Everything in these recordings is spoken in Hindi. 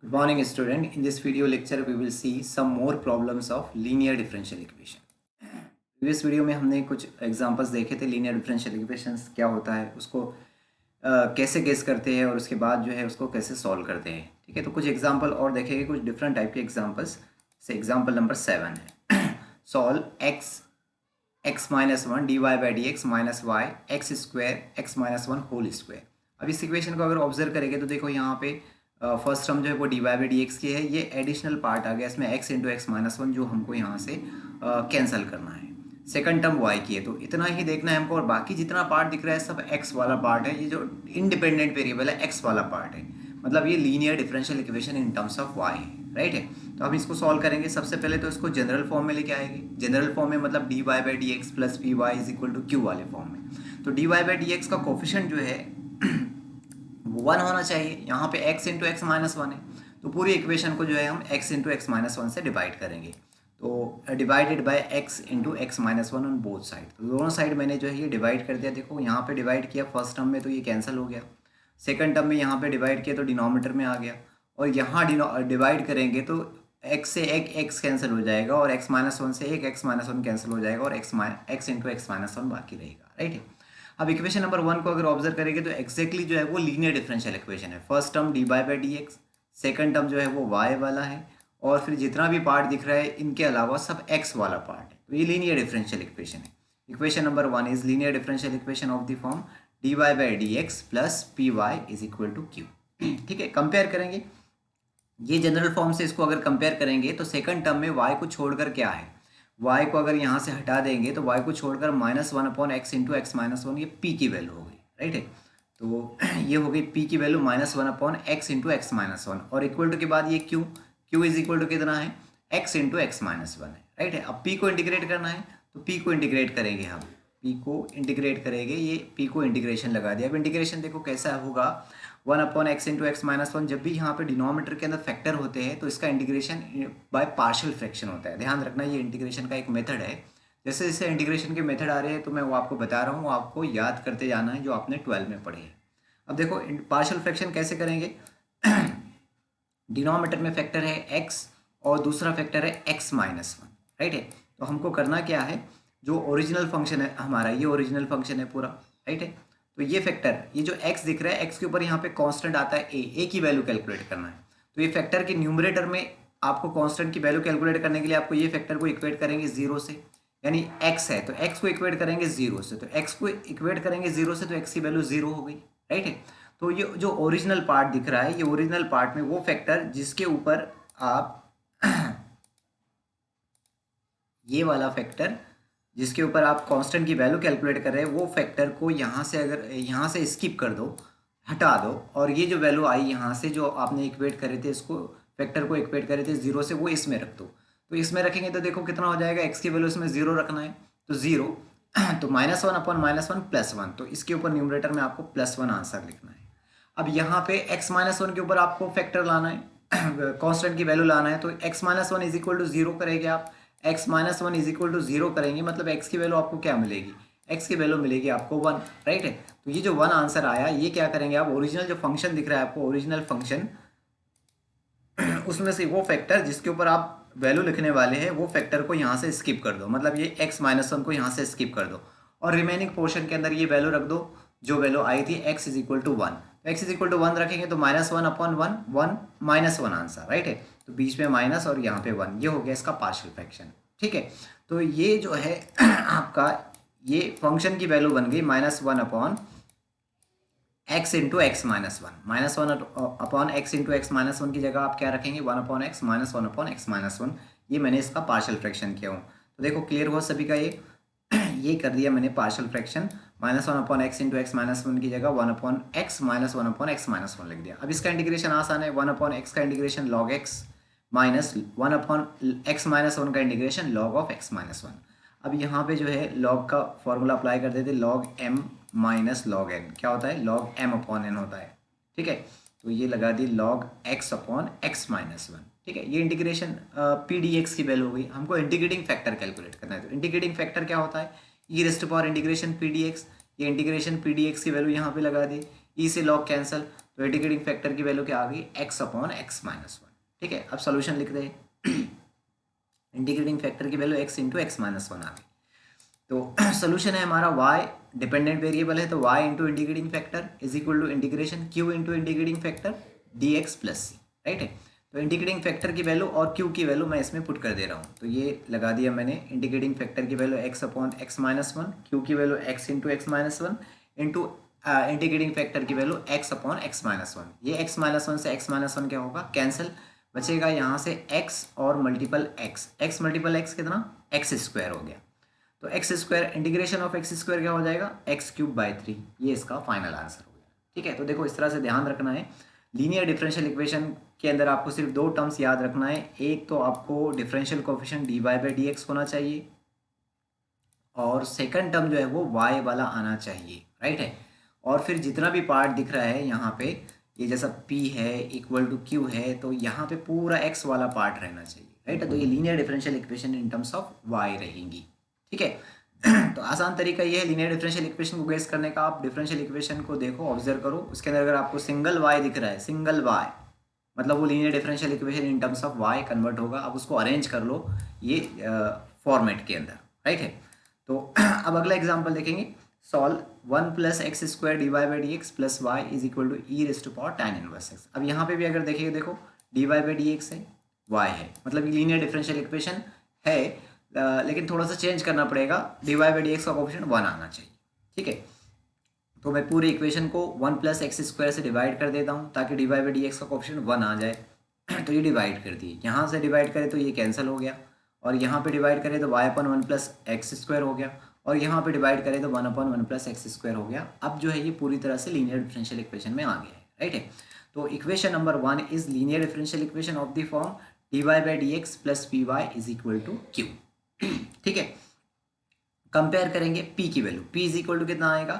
Good morning, student. In this video lecture, we will see some more problems of linear differential equation. Previous video में हमने कुछ एग्जांपल्स देखे थे लीनियर डिफरेंशियल इक्वेशंस क्या होता है, उसको कैसे गेस करते हैं और उसके बाद जो है उसको कैसे सॉल्व करते हैं. ठीक है, तो कुछ एग्जांपल और देखेंगे, कुछ डिफरेंट टाइप के एग्जांपल्स. से एग्जांपल नंबर 7 है solve x minus one d y by d x minus y x square x minus one whole square. अब इस इक्वेशन को अगर ऑब्जर्व करेंगे तो देखो यहाँ पे फर्स्ट टर्म जो है वो d y by d x की है. ये एडिशनल पार्ट आ गया इसमें x into x minus one जो हमको यहाँ से कैंसिल करना है. सेकंड टर्म y की है तो इतना ही देखना है हमको, और बाकी जितना पार्ट दिख रहा है सब x वाला पार्ट है. ये जो इंडिपेंडेंट वेरिएबल है x वाला पार्ट है, मतलब ये linear differential equation in terms of y है. राइट है, तो हम इसको सॉल्व करेंगे. सबसे पहले तो इसको जनरल फॉर्म में लेके आएंगे. जनरल फॉर्म में मतलब d y by d x plus p y is equal to q वाले फॉर्म में. तो d y by d x का कोफिशिएंट जो है वो 1 होना चाहिए. यहाँ पे x into x minus one है, तो पूरी इक्वेशन को जो है हम x into x minus one से डिवाइड करेंगे. तो divided by x into x minus one on both side. तो दोनों साइड मैंने जो है ये डिवाइड कर दिया. देखो यहाँ पे डिवाइड किया फर्स्ट टर्म में तो ये कैंसिल हो गया. सेकंड टर्म में यहाँ पे डिवाइड किया तो डिनोमिनेटर में आ गया, और यहाँ डिवाइड करेंगे तो x से एक x कैंसिल हो जाएगा और x माइनस वन से एक x माइनस वन कैंसिल हो जाएगा और x into x minus one बाकी रहेगा. राइट है, अब इक्वेशन नंबर 1 को अगर ऑब्जर्व करेंगे तो एक्जैक्टली जो है वो लीनियर डिफरेंशियल इक्वेशन है. First term d y by d x, second term जो है वो y वाला है, और फिर जितना भी पार्ट दिख रहा है इनके अलावा सब x वाला पार्ट है. तो ये लीनियर डिफरेंशियल इक्वेशन है. Equation number 1 is linear differential equation of the form d y by d x plus p y is equal to q. ठीक है, कंपेयर करेंगे ये जनरल फॉर्म से. इसको अगर कंपेयर करेंगे तो सेकंड टर्म में y को छोड़कर क्या है, y को अगर यहाँ से हटा देंगे तो y को छोड़कर minus one upon x into x minus one, ये p की वैल्यू हो गई. राइट है, तो ये हो गई p की value minus one upon x into x minus one, और इक्वल टू के बाद ये q इज इक्वल टू कितना है x into x minus one है. राइट है, अब p को इंटीग्रेट करना है तो p को इंटीग्रेट करेंगे हम. p को इंटीग्रेट करेंगे, ये p को इंटीग्रेशन लगा दिया. अब इंटीग्रेशन देखो कैसा होगा, one upon x into x minus one. जब भी यहाँ पे डिनोमिनेटर के अंदर फैक्टर होते हैं तो इसका इंटीग्रेशन बाय पार्शियल फ्रैक्शन होता है. ध्यान रखना, ये इंटीग्रेशन का एक मेथड है. जैसे जैसे इंटीग्रेशन के मेथड आ रहे हैं तो मैं वो आपको बता रहा हूँ, आपको याद करते जाना है जो आपने 12 में पढ़े हैं. अब देखो पार्शियल फ्रैक्शन कैसे करेंगे. डिनोमिनेटर में फैक्टर है x और दूसरा फैक्टर है x माइनस वन. राइट है, तो हमको करना क्या है, जो ओरिजिनल फंक्शन है हमारा, ये ओरिजिनल फंक्शन है पूरा. राइट है, तो ये फैक्टर, ये जो x दिख रहा है x के ऊपर यहाँ पे कांस्टेंट आता है a की वैल्यू कैलकुलेट करना है. तो ये फैक्टर के न्यूमरेटर में आपको कांस्टेंट की वैल्यू कैलकुलेट करने के लिए आपको ये फैक्टर को इक्वेट करेंगे 0 से. यानी x है तो x को इक्वेट करेंगे 0 से, तो x को इक्वेट करेंगे 0 से तो x की वैल्यू 0 हो गई. राइट है, तो ये जो ओरिजिनल पार्ट दिख रहा है, ये ओरिजिनल पार्ट में वो फैक्टर जिसके ऊपर आप ये वाला फैक्टर जिसके ऊपर आप कांस्टेंट की वैल्यू कैलकुलेट कर रहे हैं, वो फैक्टर को यहाँ से अगर यहाँ से स्किप कर दो, हटा दो, और ये जो वैल्यू आई यहाँ से जो आपने इक्वेट करे थे, इसको फैक्टर को इक्वेट करे थे 0 से, वो इसमें रख दो. तो इसमें रखेंगे तो देखो कितना हो जाएगा, x की वैल्यू इसमें 0 रखना है तो 0, तो minus one upon minus one plus one, तो इसके ऊपर न्यूमरेटर में आपको प्लस वन आंसर लिखना है. अब यहाँ पे x माइनस वन के ऊपर आपको फैक्टर लाना है, कांस्टेंट की वैल्यू लाना है. तो x minus one is equal to 0 करेंगे आप. x minus one is equal to 0 करेंगे मतलब x की वैल्यू आपको क्या मिलेगी, x की वैल्यू मिलेगी आपको 1. राइट है, तो ये जो 1 आंसर आया, ये क्या करेंगे आप, ओरिजिनल जो फंक्शन दिख रहा है आपको, ओरिजिनल फंक्शन उसमें से वो फैक्टर जिसके ऊपर आप वैल्यू लिखने वाले हैं, वो फैक्टर को यहाँ से स्किप कर दो. मतलब ये x माइनस वन को यहाँ से स्किप कर दो, और रिमेनिंग पोर्शन के अंदर ये वैल्यू रख दो जो वैल्यू आई थी x is equal to one. तो x is equal to one रखेंगे तो minus one upon one, one minus one answer. Right है, तो बीच में माइनस और यहाँ पे 1, ये हो गया इसका पार्शियल फ्रैक्शन. ठीक है, तो ये जो है आपका ये फंक्शन की वैल्यू बन गई minus one upon x into x minus one. Minus one upon x into x minus one की जगह आप क्या रखेंगे, 1 upon x minus one upon x minus one. ये मैंने इसका पार्शियल फ्रैक्शन किया हूँ. तो देखो क्लियर हो सभी का, ये कर दिया मैंने partial fraction. Minus one upon x into x minus one की जगह 1 upon x minus one upon x minus one लिख दिया. अब इसका इंटीग्रेशन आसान है, 1 अपॉन एक्स का integration log x minus 1 upon x minus one का integration log of x minus one. अब यहाँ पे जो है लॉग का फॉर्मूला अप्लाई कर देते, log m minus log n. क्या होता है, लॉग एम अपॉन एन होता है. ठीक है, तो ये लगा दी log x upon x minus one. ठीक है, ये इंटीग्रेशन पी डी एक्स की वैल्यू हो गई. हमको इंटीग्रेटिंग फैक्टर कैलकुलेट करना है. तो इंटीग्रेटिंग फैक्टर क्या होता है, e raised power integration P d x. ये इंटीग्रेशन पी डी एक्स की वैल्यू यहाँ पे लगा दी, ई से लॉग कैंसल, तो इंटीग्रेटिंग फैक्टर की वैल्यू क्या आ गई, x upon x minus one. ठीक है, अब सोल्यूशन लिख दे। इंटीग्रेटिंग फैक्टर की value x into x minus one आ गई। तो सोल्यूशन है हमारा y, डिपेंडेंट वेरिएबल है तो y into integrating factor is equal to integration q into integrating factor dx plus c, right है। तो इंटीग्रेटिंग फैक्टर की वैल्यू और q की वैल्यू मैं इसमें पुट कर दे रहा हूँ, तो ये लगा दिया मैंने। इंटीग्रेटिंग फैक्टर की value x upon x minus one, Q की value x into x minus one into integrating factor की value x upon x minus one. ये x माइनस वन से x माइनस वन क्या होगा, कैंसिल, बचेगा यहाँ से x और मल्टीपल x मल्टीपल x कितना, एक्स स्क्वायर हो गया। तो x square, integration of x square क्या हो जाएगा, एक्स क्यूब बाई थ्री। ये इसका फाइनल आंसर हो गया। ठीक है, तो देखो इस तरह से ध्यान रखना है। लीनियर डिफरेंशियल इक्वेशन के अंदर आपको सिर्फ दो टर्म्स याद रखना है। एक तो आपको differential coefficient d y by d x होना चाहिए, और सेकंड टर्म जो है वो y वाला आना चाहिए, राइट है। और फिर जितना भी पार्ट दिख रहा है यहाँ पे, ये जैसा p है इक्वल टू q है, तो यहाँ पे पूरा x वाला पार्ट रहना चाहिए, राइट है। तो ये linear differential equation in terms of y रहेंगी। ठीक है, तो आसान तरीका ये है लीनियर डिफरेंशियल इक्वेशन को गेस करने का। आप डिफरेंशियल इक्वेशन को देखो, ऑब्जर्व करो, उसके अंदर अगर आपको सिंगल y दिख रहा है, सिंगल y, मतलब वो linear differential equation in terms of y convert होगा। अब उसको अरेंज कर लो ये फॉर्मेट के अंदर, राइट है। तो अब अगला एग्जांपल देखेंगे, solve one plus x square d y by d x plus y is equal to e raise to power tan inverse x. अब यहाँ पे भी अगर देखिए, देखो d y by d x है, वाई है, मतलब लीनियर डिफरेंशियल इक्वेशन है, लेकिन थोड़ा सा चेंज करना पड़ेगा। D y by d x का कोएफिशिएंट वन आना चाहिए। ठीक है, तो मैं पूरी इक्वेशन को वन प्लस एक्स स्क्वायर से डिवाइड कर देता हूँ ताकि d y by d x का कोएफिशिएंट वन आ जाए। तो ये डिवाइड कर दिए, यहाँ से डिवाइड करें तो ये कैंसिल हो गया, और यहाँ पे डिवाइड करें तो वाई अपन वन प्लस एक्स स्क्वायर हो गया, और यहाँ पे डिवाइड करें तो वन अपन वन प्लस एक्स स्क्वायर हो गया। अब जो है ये पूरी तरह से लीनियर डिफरेंशियल इक्वेशन में आ गया है, राइट है। तो equation number one is linear differential equation of the form d y by d x plus p y is equal to q. ठीक है, कंपेयर करेंगे p की value, p is equal to कितना आएगा,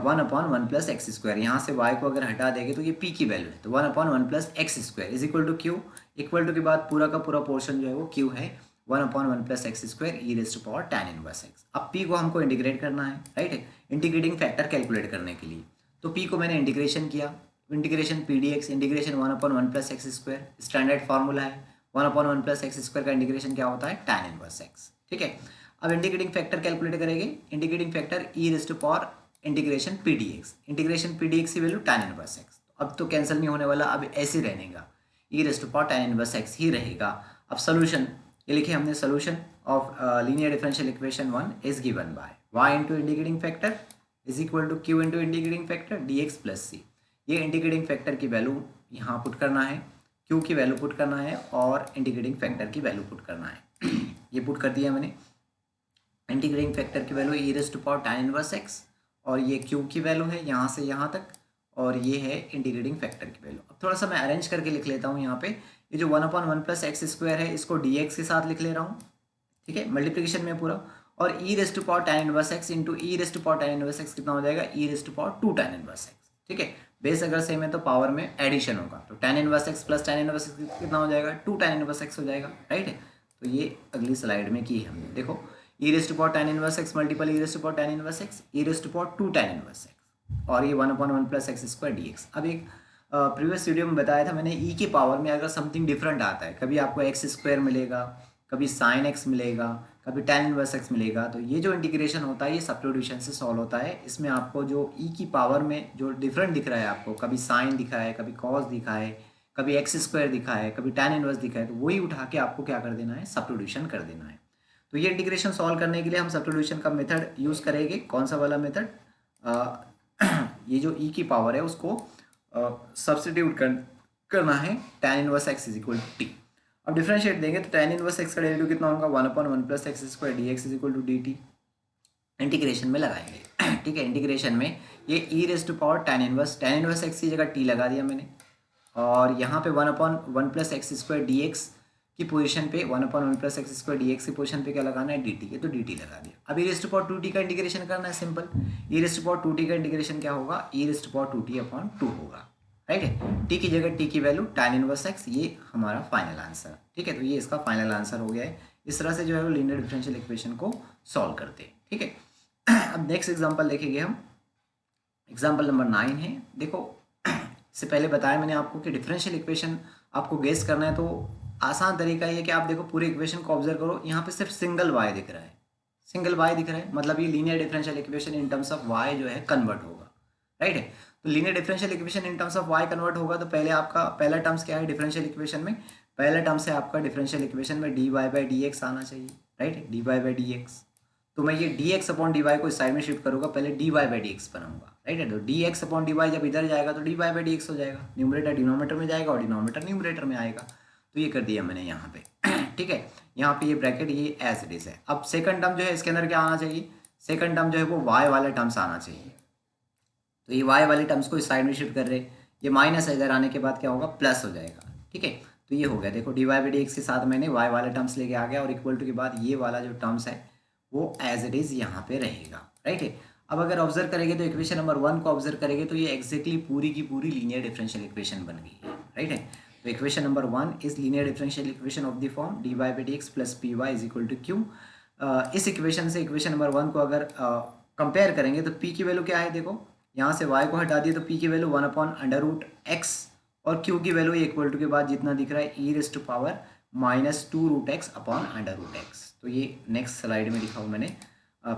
one upon one plus x square. यहाँ से y को अगर हटा देंगे तो ये p की वैल्यू है, तो one upon one plus x square is equal to q. Equal to के बाद पूरा का पूरा पोर्शन जो है वो q है, one upon one plus x square e raise to power tan inverse x. अब p को हमको इंटीग्रेट करना है, राइट है, इंटीग्रेटिंग फैक्टर कैलकुलेट करने के लिए। तो p को मैंने इंटीग्रेशन किया, integration P d x, integration one upon one plus x square, standard formula है, one upon one plus x square का इंटीग्रेशन क्या होता है, टैन इनवर्स एक्स। ठीक है, अब इंटीग्रेटिंग फैक्टर कैलकुलेट करेंगे, integrating factor e raise to power integration P d x, integration P d x की वैल्यू टैन इनवर्स एक्स। अब तो कैंसिल नहीं होने वाला, अब ऐसे रहेगा, e raise to power tan inverse x ही रहेगा। अब सोल्यूशन ये लिखे हमने, solution of linear differential equation one is given by y into integrating factor is equal to Q into integrating factor d x plus c. ये इंटीग्रेटिंग फैक्टर की वैल्यू यहाँ पुट करना है, क्यू की वैल्यू पुट करना है, और इंटीग्रेटिंग फैक्टर की वैल्यू पुट करना है। ये पुट कर दिया मैंने। इंटीग्रेटिंग फैक्टर की value e raise to power tan inverse x, और ये क्यू की वैल्यू है यहाँ से यहाँ तक, और ये है इंटीग्रेटिंग फैक्टर की वैल्यू। अब थोड़ा सा मैं अरेंज करके लिख लेता हूँ। यहाँ पे ये जो one upon one plus x square है इसको डी एक्स के साथ लिख ले रहा हूँ, ठीक है, मल्टीप्लिकेशन में पूरा, और e raise to power tan inverse x into e raise to power tan inverse x कितना हो जाएगा, e raise to power two tan inverse x. ठीक है, बेस अगर सेम है तो पावर में एडिशन होगा, तो tan inverse x plus tan inverse x कितना हो जाएगा, टू टैन इनवर्स एक्स हो जाएगा, राइट है। तो ये अगली स्लाइड में की है हमने, देखो e raise to power tan inverse x multiple e raise to power tan inverse x, e raise to power two tan inverse x, और ये one upon one plus x square d x. अब एक प्रीवियस वीडियो में बताया था मैंने, ई की पावर में अगर समथिंग डिफरेंट आता है, कभी आपको एक्स स्क्वायर मिलेगा, कभी साइन एक्स मिलेगा, कभी टैन इनवर्स एक्स मिलेगा, तो ये जो इंटीग्रेशन होता है ये सब्स्टिट्यूशन से सॉल्व होता है। इसमें आपको जो ई की पावर में जो डिफरेंट दिख रहा है, आपको कभी साइन दिखा है, कभी कॉस दिखा है, कभी एक्स स्क्वायर दिखा है, कभी टैन इनवर्स दिखा है, तो वही उठा के आपको क्या कर देना है, सब्स्टिट्यूशन कर देना है। तो ये इंटीग्रेशन सॉल्व करने के लिए हम सब्स्टिट्यूशन का मेथड यूज़ करेंगे। कौन सा वाला मेथड, ये जो ई की पावर है उसको सब्स्टिट्यूट करना है, tan inverse x is equal to t. अब डिफरेंशिएट देंगे तो टैन इनवर्स एक्स का डेरिवेटिव कितना होगा, one upon one plus x square d x is equal to d t. Integration में लगाएंगे, ठीक है, इंटीग्रेशन में ये e raise to power tan inverse x की जगह टी लगा दिया मैंने, और यहाँ पे one upon one plus x square d x की पोजीशन पे, one upon one plus x square d x की पोजीशन पे क्या लगाना है, डी टी है, तो डी टी लगा दिया। अब e raise to power two t का इंटीग्रेशन करना है, simple, e raise to power two t का इंटीग्रेशन क्या होगा, e raise to power two t upon two होगा, राइट है। टी की जगह टी की वैल्यू टैन इनवर्स एक्स, ये हमारा फाइनल आंसर, ठीक है। तो ये इसका फाइनल आंसर हो गया है। इस तरह से जो है वो लीनियर डिफरेंशियल इक्वेशन को सॉल्व करते हैं, ठीक है। अब नेक्स्ट एग्जांपल देखेंगे हम, एग्जांपल नंबर 9 है। देखो इससे पहले बताया मैंने आपको कि डिफरेंशियल इक्वेशन आपको गेस करना है तो आसान तरीका ये है कि आप देखो पूरे इक्वेशन को ऑब्जर्व करो, यहाँ पे सिर्फ सिंगल y दिख रहा है, सिंगल y दिख रहा है, मतलब ये linear differential equation in terms of y जो है कन्वर्ट होगा, राइट है। तो linear differential equation in terms of y convert होगा तो पहले आपका पहला टर्म्स क्या है डिफरेंशियल इक्वेशन में, पहला टर्म्स है आपका डिफरेंशियल इक्वेशन में dy बाई डी एक्स आना चाहिए, राइट है, dy बाई डी एक्स। तो मैं ये dx अपॉन dy को इस साइड में शिफ्ट करूँगा, पहले dy बाई डी एक्स बनाऊंगा, राइट है। तो dx अपॉन dy जब इधर जाएगा तो dy बाई डी एक्स हो जाएगा, न्यूमरेटर डिनोमिनेटर में जाएगा और डिनोमिनेटर न्यूमरेटर में आएगा। तो ये कर दिया मैंने यहाँ पे ठीक है, यहाँ पे ये ब्रैकेट ये एज इट इज है। अब सेकंड टर्म जो है इसके अंदर क्या आना चाहिए, सेकंड टर्म जो है वो y वाले टर्म्स आना चाहिए। तो ये y वाले टर्म्स को इस साइड में शिफ्ट कर रहे, ये माइनस इधर आने के बाद क्या होगा प्लस हो जाएगा, ठीक है। तो ये हो गया, देखो dy बाई डी एक्स के साथ मैंने y वाले टर्म्स लेके आ गया और इक्वल टू के बाद ये वाला जो टर्म्स है वो एज इट इज यहाँ पे रहेगा, राइट है। अब अगर ऑब्जर्व करेंगे तो इक्वेशन नंबर 1 को ऑब्जर्व करेंगे तो ये एक्जैक्टली पूरी की पूरी लीनियर डिफरेंशियल इक्वेशन बन गई है, राइट है। तो equation number 1 is linear differential equation of the form dy by d x plus p y is equal to q. इस इक्वेशन से इक्वेशन नंबर 1 को अगर कंपेयर करेंगे तो p की वैल्यू क्या है, देखो यहाँ से y को हटा दिए तो p की value 1 upon under root x और q की वैल्यू इक्वल टू के बाद जितना दिख रहा है e raise to power minus two root x upon under root x. तो ये नेक्स्ट स्लाइड में लिखा हूँ मैंने,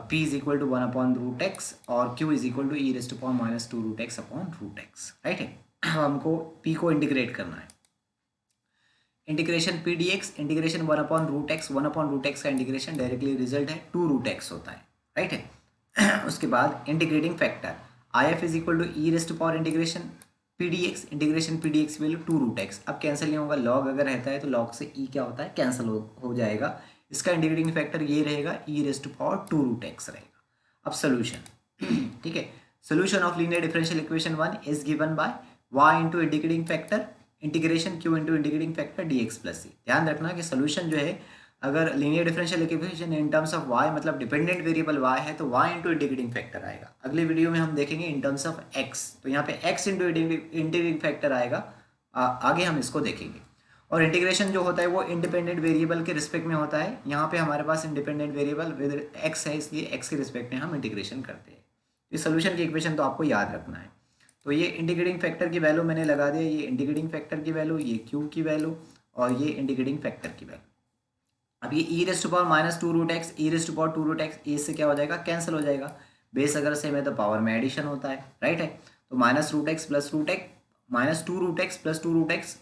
p is equal to 1 upon root x और q is equal to e raise to power minus two root x upon root x, right है। हमको p को इंटीग्रेट करना है, integration P d x integration 1 upon root x, 1 upon root x का इंटीग्रेशन डायरेक्टली रिजल्ट है 2 रूट एक्स होता है, राइट है। उसके बाद integrating factor I F is equal to e raise to power integration P d x integration P d x value 2 root x. अब कैंसिल नहीं होगा, लॉग अगर रहता है तो लॉग से ई क्या होता है कैंसिल हो जाएगा, इसका इंटीग्रेटिंग फैक्टर ये रहेगा e raise to power 2 root x रहेगा। अब सोल्यूशन, ठीक है, solution of linear differential equation 1 is given by y into integrating factor integration q into integrating factor dx plus c. ध्यान रखना कि सोल्यूशन जो है अगर linear differential equation in terms of y मतलब डिपेंडेंट वेरिएबल y है तो y इंटू इंटीग्रेटिंग फैक्टर आएगा। अगले वीडियो में हम देखेंगे इन टर्म्स ऑफ x, तो यहाँ पे x इंटू इंटीग्रेटिंग फैक्टर आएगा, आगे हम इसको देखेंगे। और इंटीग्रेशन जो होता है वो इंडिपेंडेंट वेरिएबल के रिस्पेक्ट में होता है, यहाँ पे हमारे पास इंडिपेंडेंट वेरिएबल विद x है इसलिए x के रिस्पेक्ट में हम इंटीग्रेशन करते हैं। इस सोल्यूशन की इक्वेशन तो आपको याद रखना है। तो ये इंटीग्रेटिंग फैक्टर की वैल्यू मैंने लगा दिया, ये इंटीग्रेटिंग फैक्टर की वैल्यू, ये q की वैल्यू और ये इंटीग्रेटिंग फैक्टर की वैल्यू। अब ये e raise to power minus two root x, e raise to power two root x, इससे क्या हो जाएगा कैंसिल हो जाएगा, बेस अगर सेम है तो पावर में एडिशन होता है, राइट है। तो minus root x plus root x minus two root x plus two root x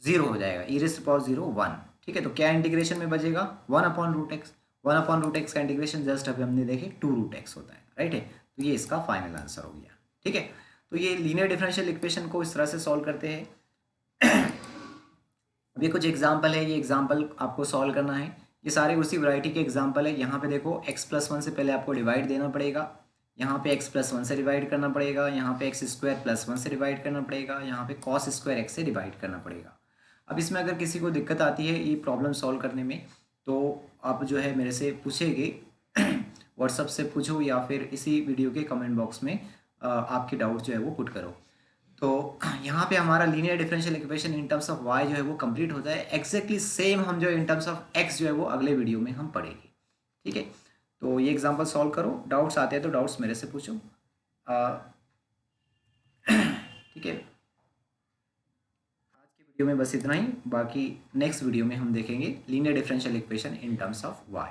zero हो जाएगा, e raise to power zero 1, ठीक है। तो क्या इंटीग्रेशन में बचेगा 1 upon root x, 1 upon root x का इंटीग्रेशन जस्ट अभी हमने देखे 2 रूट एक्स होता है, राइट है। तो ये इसका फाइनल आंसर हो गया, ठीक है। तो ये लीनियर डिफरेंशियल इक्वेशन को इस तरह से सॉल्व करते हैं। अभी कुछ एग्जांपल है, ये एग्जांपल आपको सॉल्व करना है, ये सारे उसी वैरायटी के एग्जांपल है। यहाँ पे देखो x प्लस 1 से पहले आपको डिवाइड देना पड़ेगा, यहाँ पे x प्लस 1 से डिवाइड करना पड़ेगा, यहाँ पे x स्क्वायर प्लस 1 से डिवाइड करना पड़ेगा, यहाँ पे कॉस स्क्वायर x से डिवाइड करना पड़ेगा। अब इसमें अगर किसी को दिक्कत आती है ये प्रॉब्लम सॉल्व करने में तो आप जो है मेरे से पूछेंगे, व्हाट्सअप से पूछो या फिर इसी वीडियो के कमेंट बॉक्स में आपके डाउट जो है वो पुट करो। तो यहाँ पे हमारा linear differential equation in terms of y जो है वो कंप्लीट होता है, एक्जैक्टली सेम हम जो इन टर्म्स ऑफ x जो है वो अगले वीडियो में हम पढ़ेंगे, ठीक है। तो ये एग्जांपल सॉल्व करो, डाउट्स आते हैं तो डाउट्स मेरे से पूछो, ठीक है। आज की वीडियो में बस इतना ही, बाकी नेक्स्ट वीडियो में हम देखेंगे linear differential equation in terms of y।